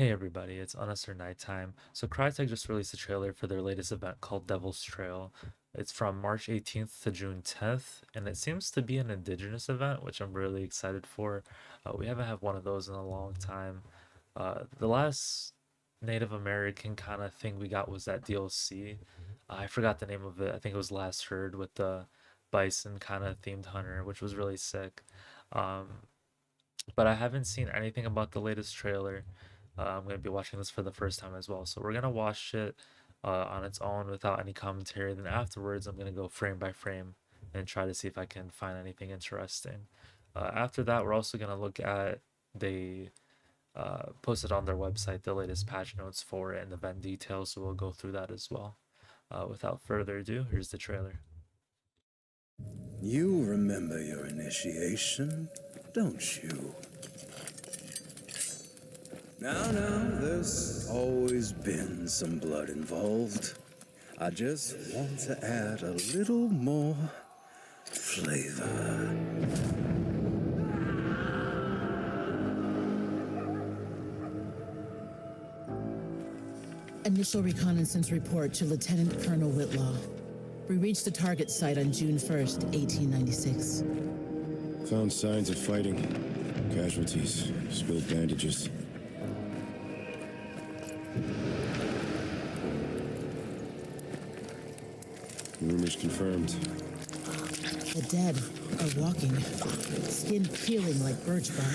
Hey everybody, it's Unnecessary Nighttime. So Crytek just released a trailer for their latest event called Devil's Trail. It's from March 18th to June 10th, and it seems to be an indigenous event, which I'm really excited for. We haven't had one of those in a long time. The last Native American kind of thing we got was that DLC. I forgot the name of it. I think it was Last Heard with the bison kind of themed hunter, which was really sick. Um, but I haven't seen anything about the latest trailer. I'm going to be watching this for the first time as well. So we're going to watch it on its own without any commentary. Then afterwards, I'm going to go frame by frame and try to see if I can find anything interesting. After that, we're also going to look at they posted on their website the latest patch notes for it and event details. So we'll go through that as well. Without further ado, here's the trailer. You remember your initiation, don't you? Now, there's always been some blood involved. I just want to add a little more flavor. Initial reconnaissance report to Lieutenant Colonel Whitlaw. We reached the target site on June 1st, 1896. Found signs of fighting. Casualties. Spilled bandages. Rumors confirmed. The dead are walking, skin peeling like birch bark.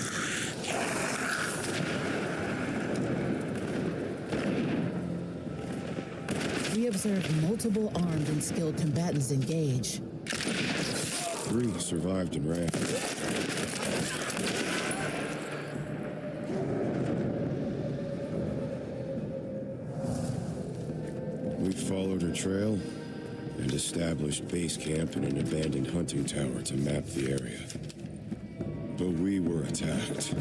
We observed multiple armed and skilled combatants engage. 3 survived and ran. We followed her trail and established base camp in an abandoned hunting tower to map the area. But we were attacked.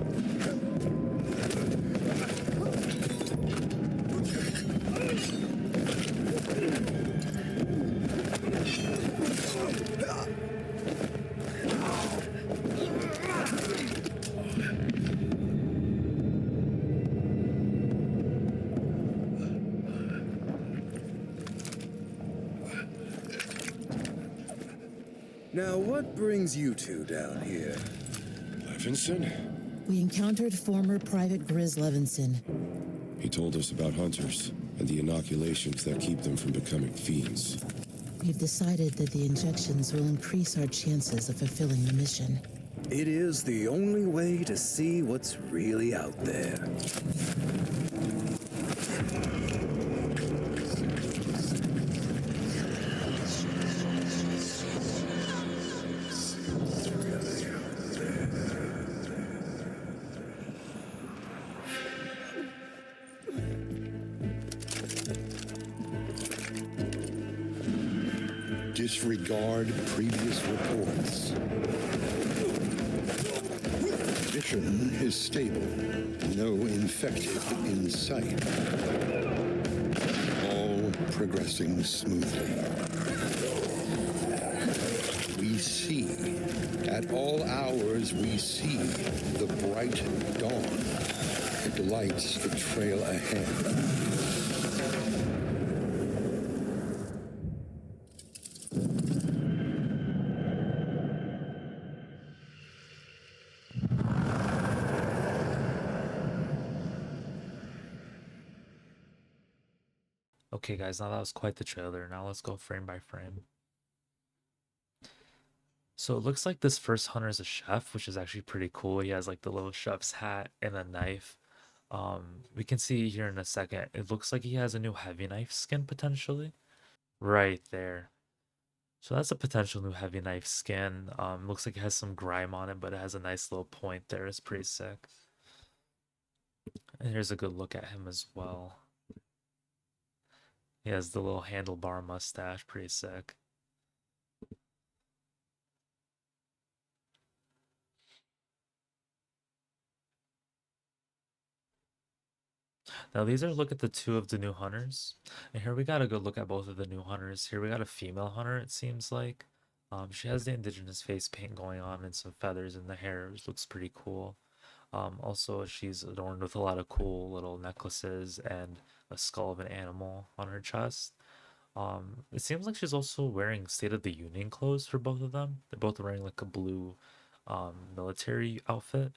Now, what brings you two down here? Levinson? We encountered former Private Grizz Levinson. He told us about hunters and the inoculations that keep them from becoming fiends. We've decided that the injections will increase our chances of fulfilling the mission. It is the only way to see what's really out there. Disregard previous reports. Vision is stable. No infected in sight. All progressing smoothly. We see. At all hours we see the bright dawn. It lights the trail ahead. Okay, guys, now that was quite the trailer. Now let's go frame by frame. So it looks like this first hunter is a chef, which is actually pretty cool. He has like the little chef's hat and a knife. We can see here in a second. It looks like he has a new heavy knife skin potentially. Right there. So that's a potential new heavy knife skin. Looks like it has some grime on it, but it has a nice little point there. It's pretty sick. And here's a good look at him as well. He has the little handlebar mustache, pretty sick. Now these are look at the two of the new hunters. And here we got a good look at both of the new hunters. Here we got a female hunter, it seems like. She has the indigenous face paint going on and some feathers in the hair, which looks pretty cool. Also, she's adorned with a lot of cool little necklaces and a skull of an animal on her chest. It seems like she's also wearing State of the Union clothes for both of them. They're both wearing like a blue military outfit.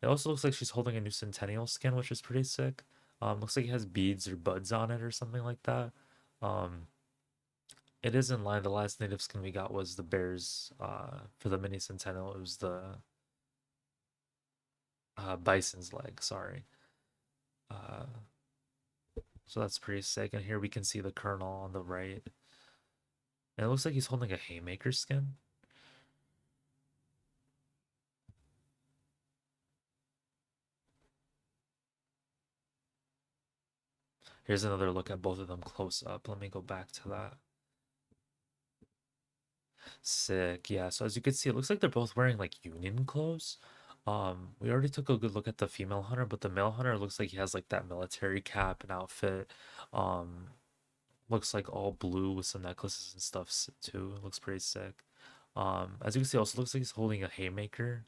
It also looks like she's holding a new Centennial skin, which is pretty sick. Looks like it has beads or buds on it or something like that. Um, it is in line. The last native skin we got was the bears. For the mini Centennial, it was the bison's leg. Sorry. Uh, so that's pretty sick. And here we can see the colonel on the right. And it looks like he's holding a haymaker skin. Here's another look at both of them close up. Let me go back to that. Sick. Yeah. So as you can see, it looks like they're both wearing like union clothes. We already took a good look at the female hunter, but the male hunter looks like he has like that military cap and outfit. Um, looks like all blue with some necklaces and stuff too. Looks pretty sick. As you can see, also looks like he's holding a haymaker.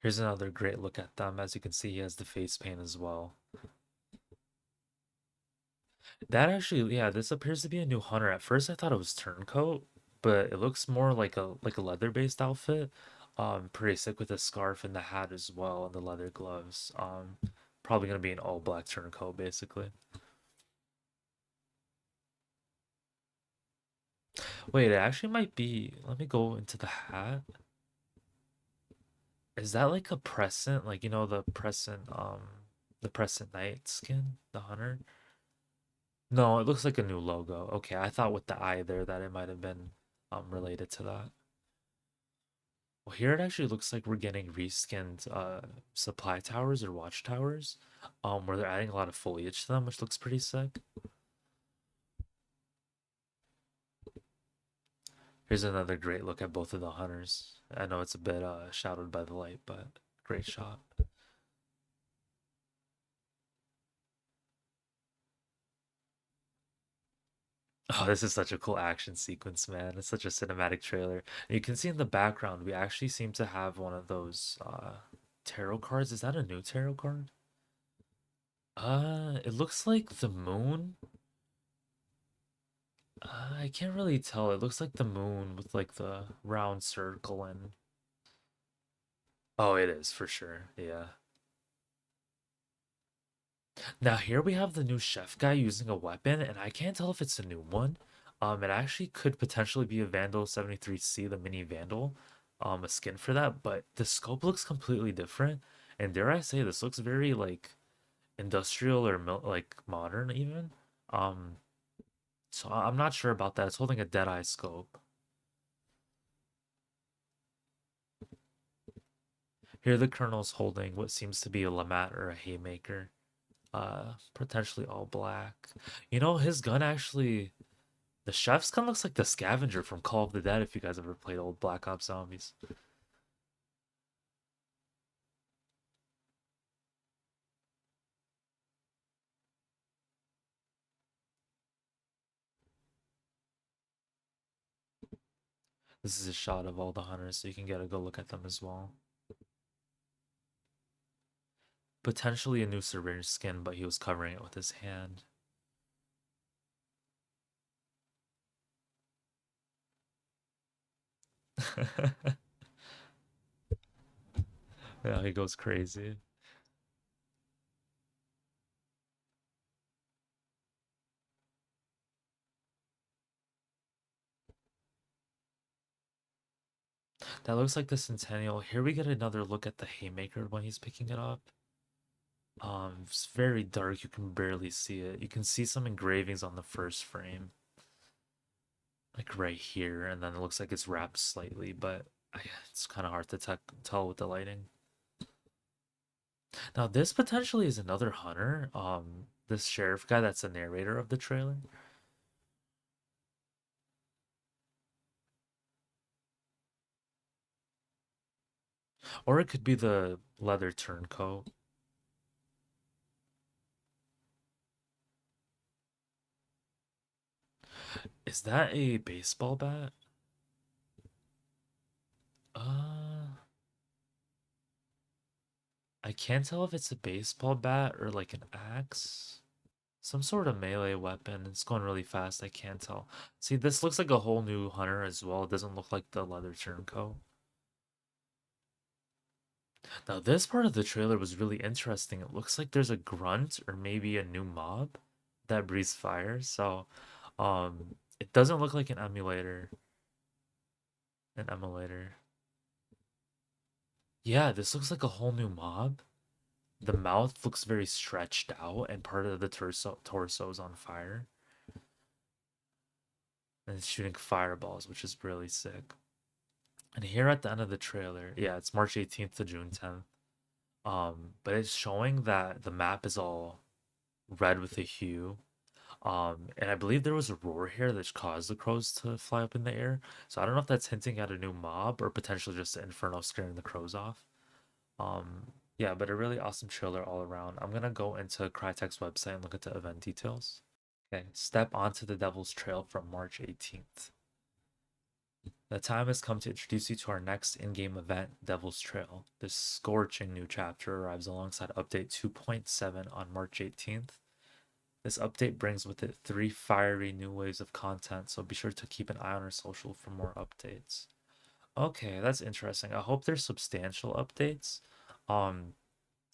Here's another great look at them. As you can see, he has the face paint as well. That actually, yeah, this appears to be a new hunter. At first, I thought it was turncoat, but it looks more like a leather-based outfit. Pretty sick with the scarf and the hat as well, and the leather gloves. Probably gonna be an all black turncoat, basically. Wait, it actually might be. Let me go into the hat. Is that like a Crescent? Like, you know, the Crescent Knight skin, the hunter? No, it looks like a new logo. Okay, I thought with the eye there that it might have been related to that. Well, here it actually looks like we're getting reskinned supply towers or watchtowers, where they're adding a lot of foliage to them, which looks pretty sick. Here's another great look at both of the hunters. I know it's a bit shadowed by the light, but great shot. Oh, this is such a cool action sequence, man. It's such a cinematic trailer. And you can see in the background, we actually seem to have one of those tarot cards. Is that a new tarot card? It looks like the moon. I can't really tell. It looks like the moon with like the round circle and oh, it is for sure. Yeah. Now here we have the new chef guy using a weapon, and I can't tell if it's a new one. It actually could potentially be a Vandal 73C, the mini Vandal, a skin for that, but the scope looks completely different. And dare I say, this looks very like industrial or like modern even. Um, so I'm not sure about that. It's holding a Deadeye scope. Here the colonel's holding what seems to be a Lamat or a haymaker. Potentially all black. You know, his gun actually the chef's gun looks like the scavenger from Call of the Dead if you guys ever played old Black Ops Zombies. This is a shot of all the hunters, so you can get a good look at them as well. Potentially a new syringe skin, but he was covering it with his hand. Yeah, he goes crazy. That looks like the Centennial. Here we get another look at the Haymaker when he's picking it up. It's very dark. You can barely see it. You can see some engravings on the first frame, like right here, and then it looks like it's wrapped slightly, but it's kind of hard to tell with the lighting. Now, this potentially is another hunter. This sheriff guy that's the narrator of the trailer, or it could be the leather turncoat. Is that a baseball bat? Uh, I can't tell if it's a baseball bat or like an axe. Some sort of melee weapon. It's going really fast. I can't tell. See, this looks like a whole new hunter as well. It doesn't look like the leather turncoat. Now, this part of the trailer was really interesting. It looks like there's a grunt or maybe a new mob that breathes fire. So, it doesn't look like an emulator. An emulator. Yeah, this looks like a whole new mob. The mouth looks very stretched out, and part of the torso is on fire. And it's shooting fireballs, which is really sick. And here at the end of the trailer, yeah, it's March 18th to June 10th. But it's showing that the map is all red with a hue. And I believe there was a roar here that caused the crows to fly up in the air. So I don't know if that's hinting at a new mob or potentially just the Inferno scaring the crows off. Yeah, but a really awesome trailer all around. I'm gonna go into Crytek's website and look at the event details. Okay, step onto the Devil's Trail from March 18th. The time has come to introduce you to our next in-game event, Devil's Trail. This scorching new chapter arrives alongside update 2.7 on March 18th. This update brings with it 3 fiery new waves of content, so be sure to keep an eye on our social for more updates. Okay, that's interesting. I hope there's substantial updates. Um,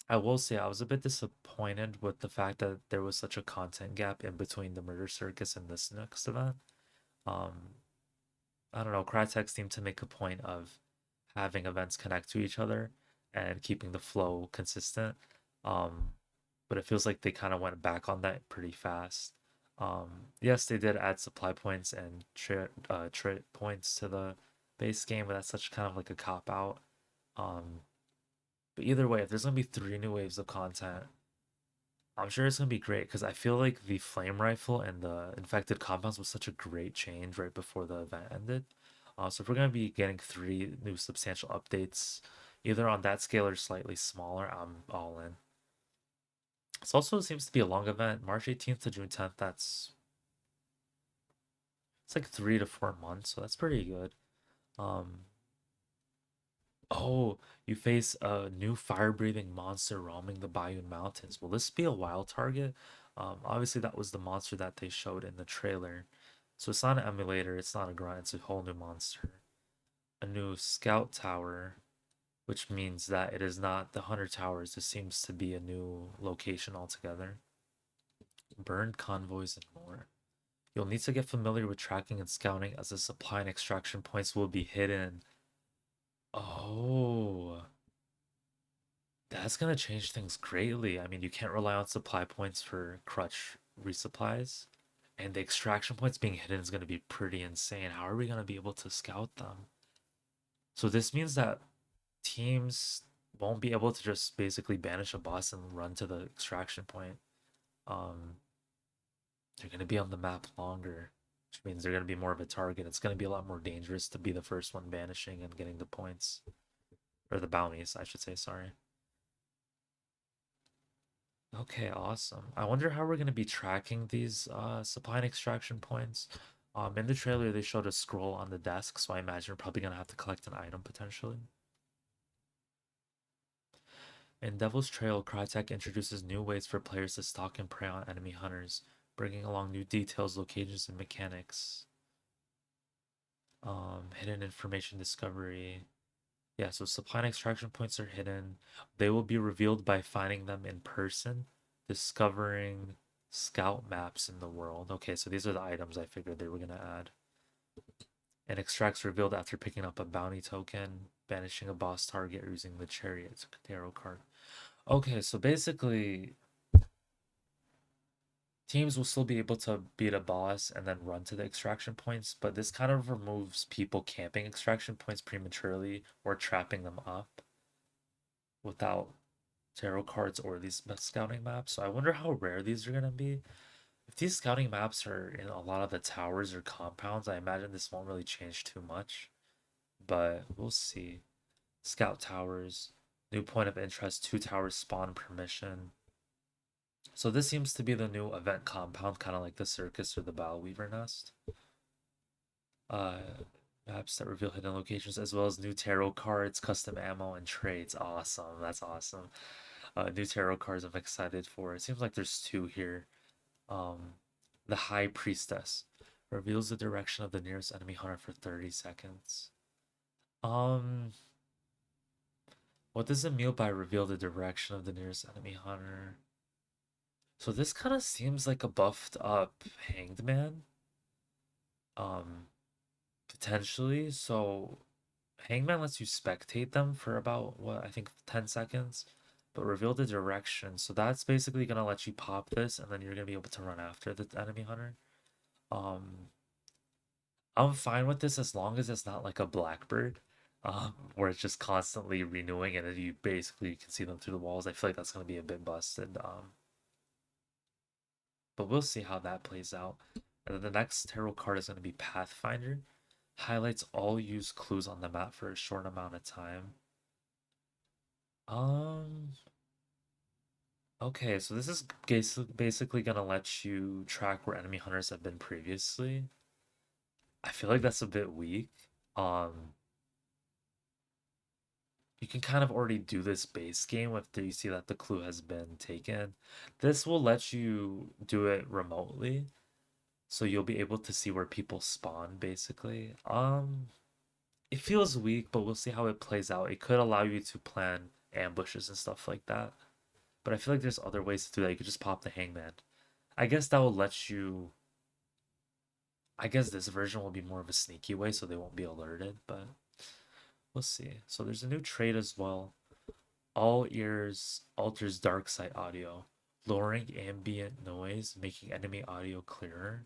I will say I was a bit disappointed with the fact that there was such a content gap in between the Murder Circus and this next event. Um, I don't know, Crytek seemed to make a point of having events connect to each other and keeping the flow consistent. Um, but it feels like they kind of went back on that pretty fast. Yes, they did add supply points and trait points to the base game, but that's such kind of like a cop out. Um, but either way, if there's gonna be 3 new waves of content, I'm sure it's gonna be great because I feel like the flame rifle and the infected compounds was such a great change right before the event ended. So if we're gonna be getting 3 new substantial updates, either on that scale or slightly smaller, I'm all in. This also seems to be a long event, March 18th to June 10th. It's like 3 to 4 months, so that's pretty good. Um, oh, you face a new fire-breathing monster roaming the Bayou Mountains. Will this be a wild target? Obviously that was the monster that they showed in the trailer. So it's not an emulator, it's not a grunt, it's a whole new monster. A new scout tower, which means that it is not the Hunter Towers. This seems to be a new location altogether. Burned convoys and more. You'll need to get familiar with tracking and scouting as the supply and extraction points will be hidden. Oh, that's gonna change things greatly. I mean, you can't rely on supply points for crutch resupplies, and the extraction points being hidden is gonna be pretty insane. How are we gonna be able to scout them? So this means that teams won't be able to just basically banish a boss and run to the extraction point. Um, they're gonna be on the map longer, which means they're gonna be more of a target. It's gonna be a lot more dangerous to be the first one banishing and getting the points. Or the bounties, I should say, sorry. Okay, awesome. I wonder how we're gonna be tracking these supply and extraction points. In the trailer they showed a scroll on the desk, so I imagine we're probably gonna have to collect an item potentially. In Devil's Trail, Crytek introduces new ways for players to stalk and prey on enemy hunters, bringing along new details, locations, and mechanics. Hidden information discovery. Yeah, so supply and extraction points are hidden. They will be revealed by finding them in person, discovering scout maps in the world. Okay, so these are the items I figured they were gonna add. And extracts revealed after picking up a bounty token, banishing a boss target, or using the chariot tarot card. Okay, so basically teams will still be able to beat a boss and then run to the extraction points, but this kind of removes people camping extraction points prematurely or trapping them up without tarot cards or these scouting maps. So I wonder how rare these are going to be. If these scouting maps are in a lot of the towers or compounds, I imagine this won't really change too much, but we'll see. Scout towers, new point of interest, 2 towers spawn permission. So this seems to be the new event compound, kind of like the circus or the bow weaver nest. Uh, Maps that reveal hidden locations, as well as new tarot cards, custom ammo, and trades. Awesome. That's awesome. New tarot cards I'm excited for. It seems like there's two here. Um, the High Priestess reveals the direction of the nearest enemy hunter for 30 seconds. Um, what does it mean by reveal the direction of the nearest enemy hunter? So this kind of seems like a buffed up Hanged Man. Um, potentially. So Hangman lets you spectate them for about what I think 10 seconds, but reveal the direction. So that's basically gonna let you pop this, and then you're gonna be able to run after the enemy hunter. Um, I'm fine with this as long as it's not like a Blackbird, where it's just constantly renewing and then you basically can see them through the walls. I feel like that's gonna be a bit busted. But we'll see how that plays out. And then the next tarot card is gonna be Pathfinder. Highlights all used clues on the map for a short amount of time. Um, okay, so this is basically gonna let you track where enemy hunters have been previously. I feel like that's a bit weak. Um, you can kind of already do this base game if you see that the clue has been taken. This will let you do it remotely, so you'll be able to see where people spawn, basically. It feels weak, but we'll see how it plays out. It could allow you to plan ambushes and stuff like that. But I feel like there's other ways to do that. You could just pop the hangman. I guess that will let you. I guess this version will be more of a sneaky way, so they won't be alerted, but we'll see. So there's a new trait as well. All ears alters dark side audio, lowering ambient noise, making enemy audio clearer.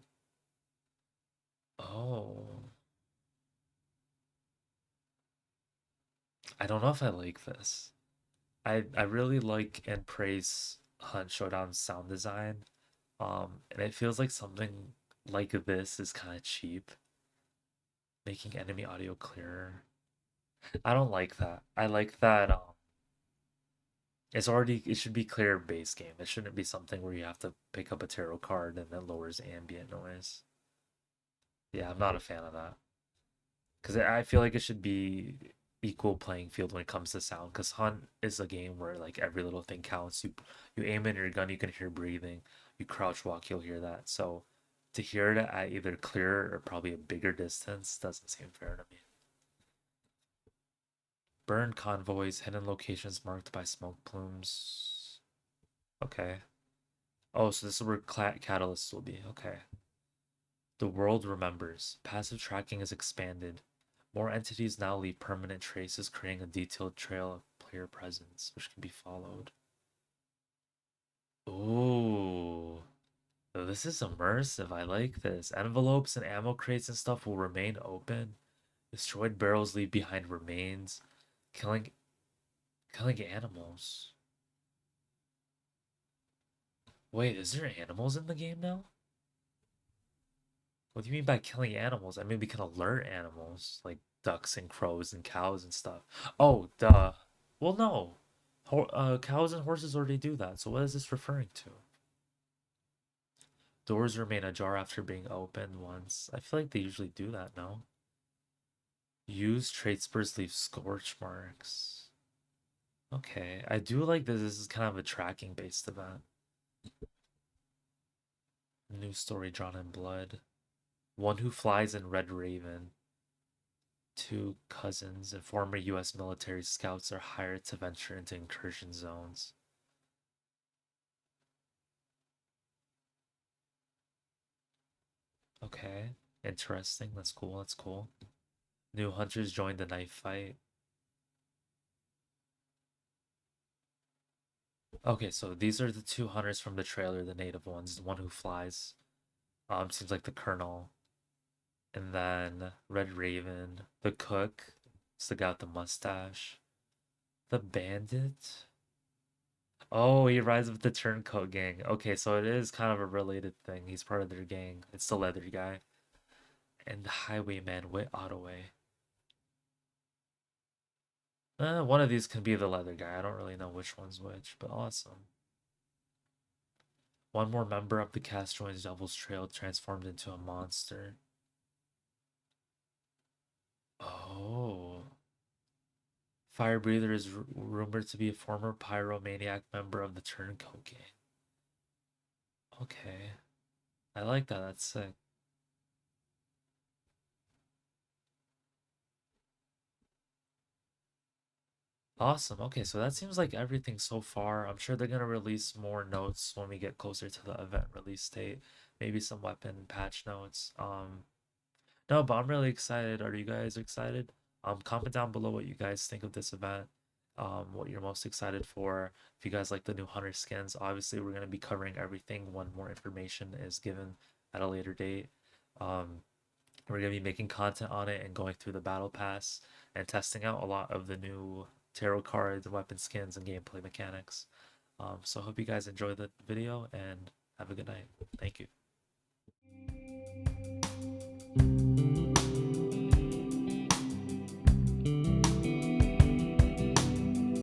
Oh, I don't know if I like this. I really like and praise Hunt Showdown's sound design. And it feels like something like this is kind of cheap, making enemy audio clearer. I don't like that. I like that it should be clear base game. It shouldn't be something where you have to pick up a tarot card and then lowers ambient noise. Yeah, I'm not a fan of that. Because I feel like it should be equal playing field when it comes to sound. Because Hunt is a game where like every little thing counts. You aim in your gun, you can hear breathing. You crouch walk, you'll hear that. So to hear it at either clearer or probably a bigger distance doesn't seem fair to me. Burned convoys, hidden locations marked by smoke plumes. Okay. Oh, so this is where catalysts will be. Okay. The world remembers. Passive tracking is expanded. More entities now leave permanent traces, creating a detailed trail of player presence, which can be followed. Ooh. Oh, this is immersive. I like this. Envelopes and ammo crates and stuff will remain open. Destroyed barrels leave behind remains. Killing killing animals. Wait, is there animals in the game now? What do you mean by killing animals? I mean we can alert animals, like ducks and crows and cows and stuff. Oh, duh. Well, no. Cows and horses already do that. So what is this referring to? Doors remain ajar after being opened once. I feel like they usually do that now. Use trait spurs leave scorch marks. Okay, I do like this. This is kind of a tracking based event. New story drawn in blood. One who flies in Red Raven. Two cousins and former US military scouts are hired to venture into incursion zones. Okay, interesting. That's cool. That's cool. New hunters join the knife fight. Okay, so these are the two hunters from the trailer, the native ones. The one who flies. Seems like the colonel. And then Red Raven, the cook, it's the guy with the mustache. The bandit. Oh, he rides with the turncoat gang. Okay, so it is kind of a related thing. He's part of their gang. It's the leather guy. And the highwayman with Ottaway. One of these can be the leather guy. I don't really know which one's which, but awesome. One more member of the cast joins Devil's Trail, transformed into a monster. Oh. Fire Breather is rumored to be a former pyromaniac member of the Turncoat Gang. Okay. I like that. That's sick. Awesome. Okay, so that seems like everything so far. I'm sure they're gonna release more notes when we get closer to the event release date. Maybe some weapon patch notes. No, but I'm really excited. Are you guys excited? Comment down below what you guys think of this event. What you're most excited for. If you guys like the new hunter skins, obviously we're gonna be covering everything when more information is given at a later date. Um, we're gonna be making content on it and going through the battle pass and testing out a lot of the new tarot cards, weapon skins, and gameplay mechanics. So I hope you guys enjoy the video and have a good night. Thank you.